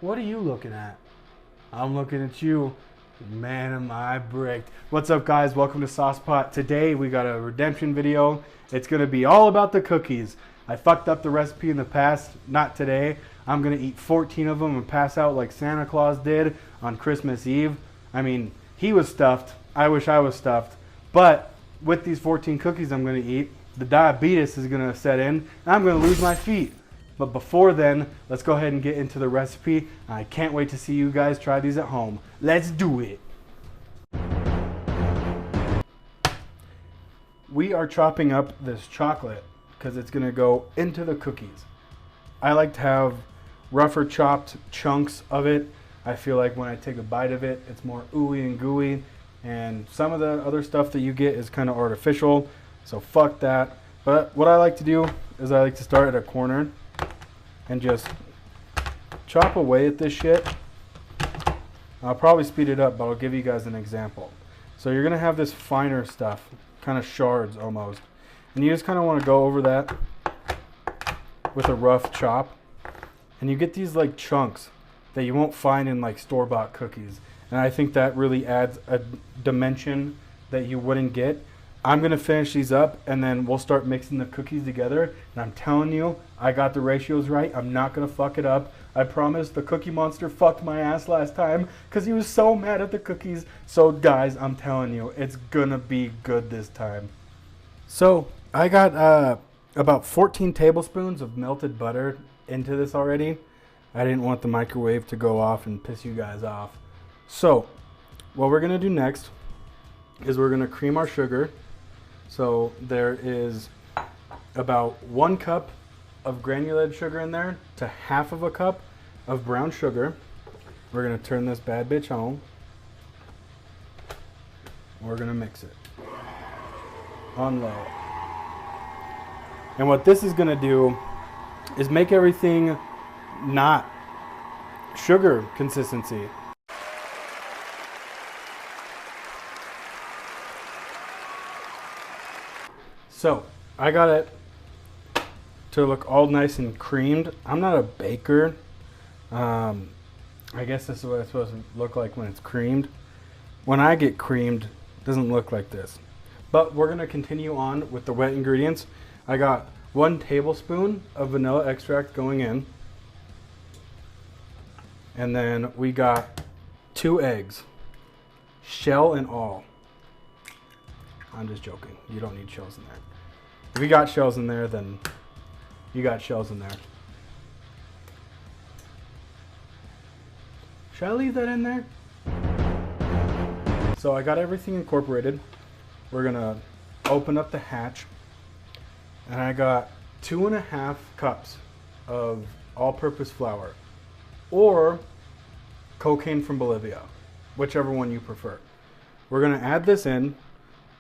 What are you looking at? I'm looking at you. Man, am I bricked. What's up, guys? Welcome to Saucepot. Today we got a redemption video. It's gonna be all about the cookies. I fucked up the recipe in the past, not today. I'm gonna eat 14 of them and pass out like Santa Claus did on Christmas Eve. I mean, he was stuffed. I wish I was stuffed. But with these 14 cookies I'm gonna eat, the diabetes is gonna set in and I'm gonna lose my feet. But before then, let's go ahead and get into the recipe. I can't wait to see you guys try these at home. Let's do it. We are chopping up this chocolate because it's gonna go into the cookies. I like to have rougher chopped chunks of it. I feel like when I take a bite of it, it's more ooey and gooey. And some of the other stuff that you get is kind of artificial. So fuck that. But what I like to do is I like to start at a corner and just chop away at this shit. I'll probably speed it up, but I'll give you guys an example. So you're gonna have this finer stuff, kind of shards almost. And you just kind of want to go over that with a rough chop. And you get these like chunks that you won't find in like store-bought cookies. And I think that really adds a dimension that you wouldn't get. I'm gonna finish these up and then we'll start mixing the cookies together. And I'm telling you, I got the ratios right. I'm not gonna fuck it up. I promise. The Cookie Monster fucked my ass last time because he was so mad at the cookies. So guys, I'm telling you, it's gonna be good this time. So I got about 14 tablespoons of melted butter into this already. I didn't want the microwave to go off and piss you guys off. So what we're gonna do next is we're gonna cream our sugar. So there is about 1 cup of granulated sugar in there to half of a cup of brown sugar. We're gonna turn this bad bitch on. We're gonna mix it on low. And what this is gonna do is make everything not sugar consistency. So I got it to look all nice and creamed. I'm not a baker. I guess this is what it's supposed to look like when it's creamed. When I get creamed, it doesn't look like this. But we're gonna continue on with the wet ingredients. I got 1 tablespoon of vanilla extract going in. And then we got 2 eggs, shell and all. I'm just joking. You don't need shells in there. If you got shells in there, then you got shells in there. Should I leave that in there? So I got everything incorporated. We're gonna open up the hatch. And I got 2.5 cups of all-purpose flour or cocaine from Bolivia, whichever one you prefer. We're gonna add this in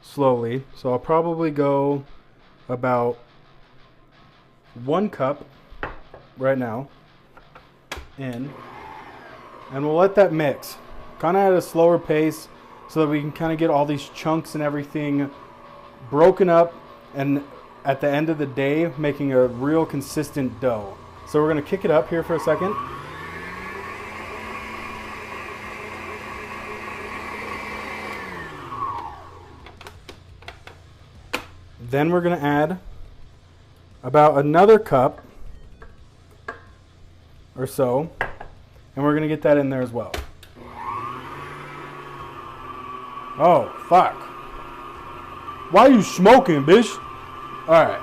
slowly. So I'll probably go about 1 cup right now in, and we'll let that mix kind of at a slower pace so that we can kind of get all these chunks and everything broken up, and at the end of the day making a real consistent dough. So we're going to kick it up here for a second. Then we're going to add about another cup or so, and we're going to get that in there as well. Oh, fuck. Why are you smoking, bitch? All right.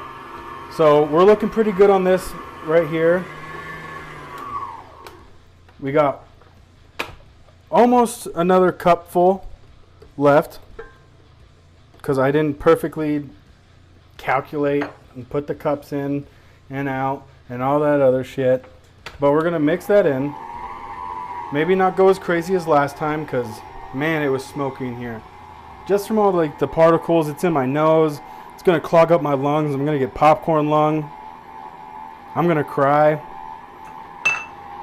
So we're looking pretty good on this right here. We got almost another cupful left because I didn't perfectly calculate and put the cups in and out and all that other shit. But we're gonna mix that in. Maybe not go as crazy as last time because man, it was smoky in here. Just from all like the particles, it's in my nose. It's gonna clog up my lungs. I'm gonna get popcorn lung. I'm gonna cry.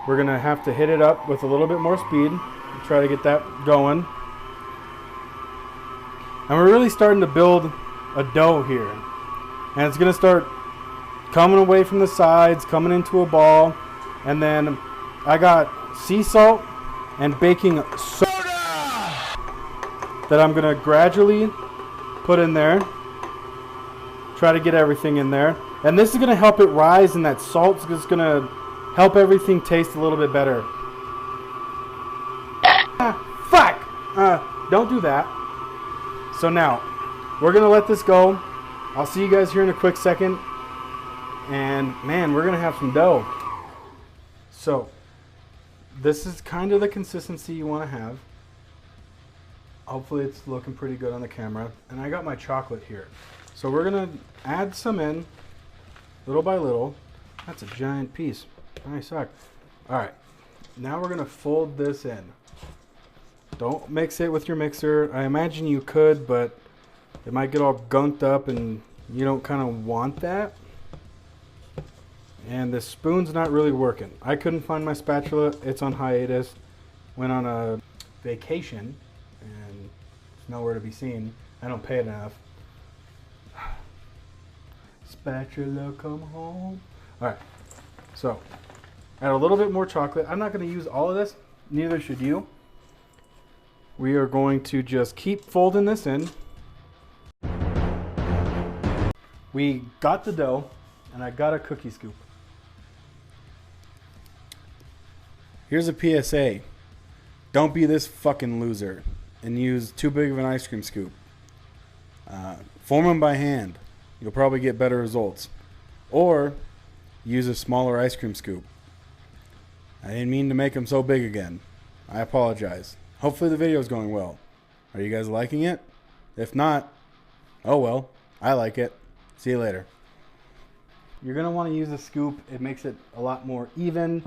We're gonna have to hit it up with a little bit more speed. Try to get that going. And we're really starting to build a dough here. And it's going to start coming away from the sides, coming into a ball. And then I got sea salt and baking soda that I'm gonna gradually put in there. Try to get everything in there. And this is gonna help it rise, and that salt's just gonna help everything taste a little bit better. Fuck! Don't do that. So now, we're gonna let this go. I'll see you guys here in a quick second. And man, we're gonna have some dough. So, this is kind of the consistency you wanna have. Hopefully it's looking pretty good on the camera. And I got my chocolate here. So we're gonna add some in, little by little. That's a giant piece. Nice suck. All right, now we're gonna fold this in. Don't mix it with your mixer. I imagine you could, but it might get all gunked up and you don't kind of want that. And the spoon's not really working. I couldn't find my spatula. It's on hiatus. Went on a vacation and it's nowhere to be seen. I don't pay it enough. Spatula, come home. All right, so add a little bit more chocolate. I'm not going to use all of this. Neither should you. We are going to just keep folding this in. We got the dough, and I got a cookie scoop. Here's a PSA. Don't be this fucking loser and use too big of an ice cream scoop. Form them by hand. You'll probably get better results. Or use a smaller ice cream scoop. I didn't mean to make them so big again. I apologize. Hopefully the video is going well. Are you guys liking it? If not, oh well. I like it. See you later. You're going to want to use a scoop. It makes it a lot more even.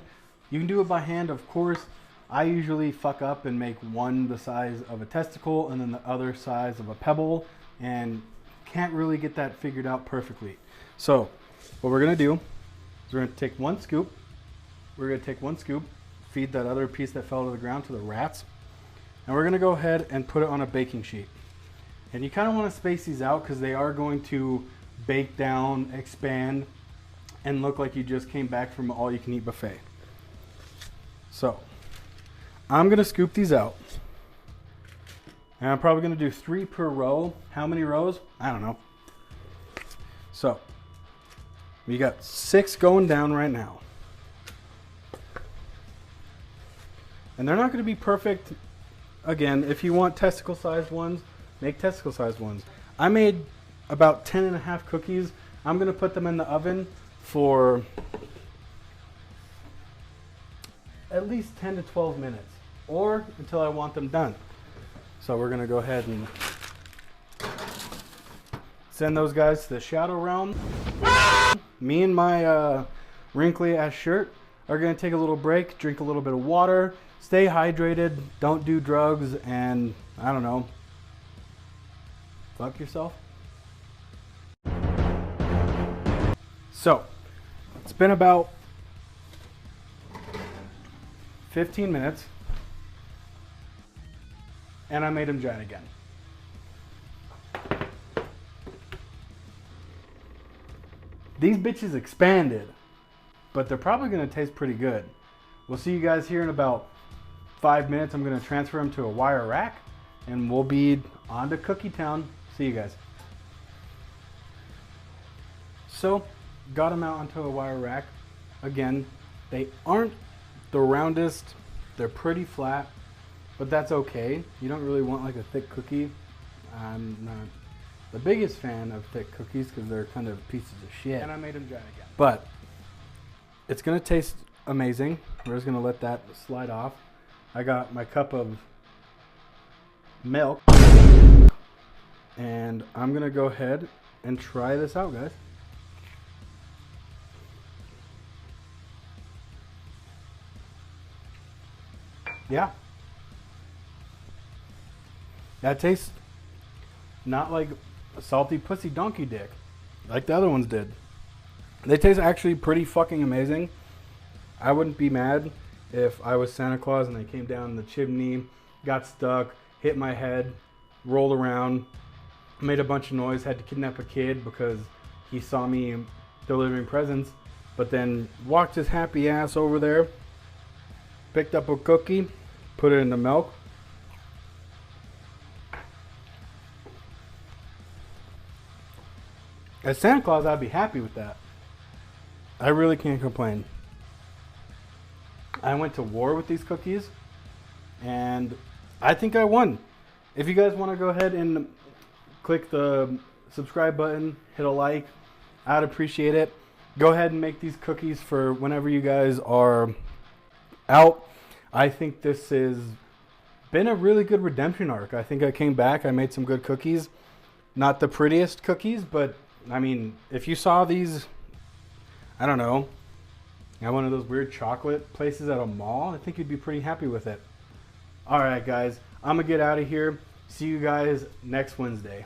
You can do it by hand, of course. I usually fuck up and make one the size of a testicle and then the other size of a pebble, and can't really get that figured out perfectly. So what we're going to do is we're going to take one scoop. We're going to take one scoop, feed that other piece that fell to the ground to the rats, and we're going to go ahead and put it on a baking sheet. And you kind of want to space these out because they are going to bake down, expand, and look like you just came back from an all-you-can-eat buffet. So I'm going to scoop these out. And I'm probably going to do 3 per row. How many rows? I don't know. So we got 6 going down right now. And they're not going to be perfect. Again, if you want testicle-sized ones, make testicle-sized ones. I made about 10.5 cookies. I'm going to put them in the oven for at least 10 to 12 minutes, or until I want them done. So we're going to go ahead and send those guys to the shadow realm. Me and my wrinkly ass shirt are going to take a little break, drink a little bit of water, stay hydrated, don't do drugs, and I don't know, fuck yourself. So it's been about 15 minutes and I made them giant again. These bitches expanded, but they're probably going to taste pretty good. We'll see you guys here in about 5 minutes. I'm going to transfer them to a wire rack and we'll be on to Cookie Town. See you guys. So, got them out onto a wire rack. Again, they aren't the roundest. They're pretty flat, but that's okay. You don't really want like a thick cookie. I'm not the biggest fan of thick cookies because they're kind of pieces of shit. And I made them giant again. But it's going to taste amazing. We're just going to let that slide off. I got my cup of milk. And I'm going to go ahead and try this out, guys. Yeah. That tastes not like a salty pussy donkey dick like the other ones did. They taste actually pretty fucking amazing. I wouldn't be mad if I was Santa Claus and I came down the chimney, got stuck, hit my head, rolled around, made a bunch of noise, had to kidnap a kid because he saw me delivering presents, but then walked his happy ass over there Picked up a cookie, put it in the milk. As Santa Claus, I'd be happy with that. I really can't complain. I went to war with these cookies, and I think I won. If you guys want to go ahead and click the subscribe button, hit a like, I'd appreciate it. Go ahead and make these cookies for whenever you guys are out. I think this has been a really good redemption arc. I think I came back, I made some good cookies. Not the prettiest cookies, but I mean, if you saw these, I don't know, at one of those weird chocolate places at a mall, I think you'd be pretty happy with it. All right, guys, I'm gonna get out of here. See you guys next Wednesday.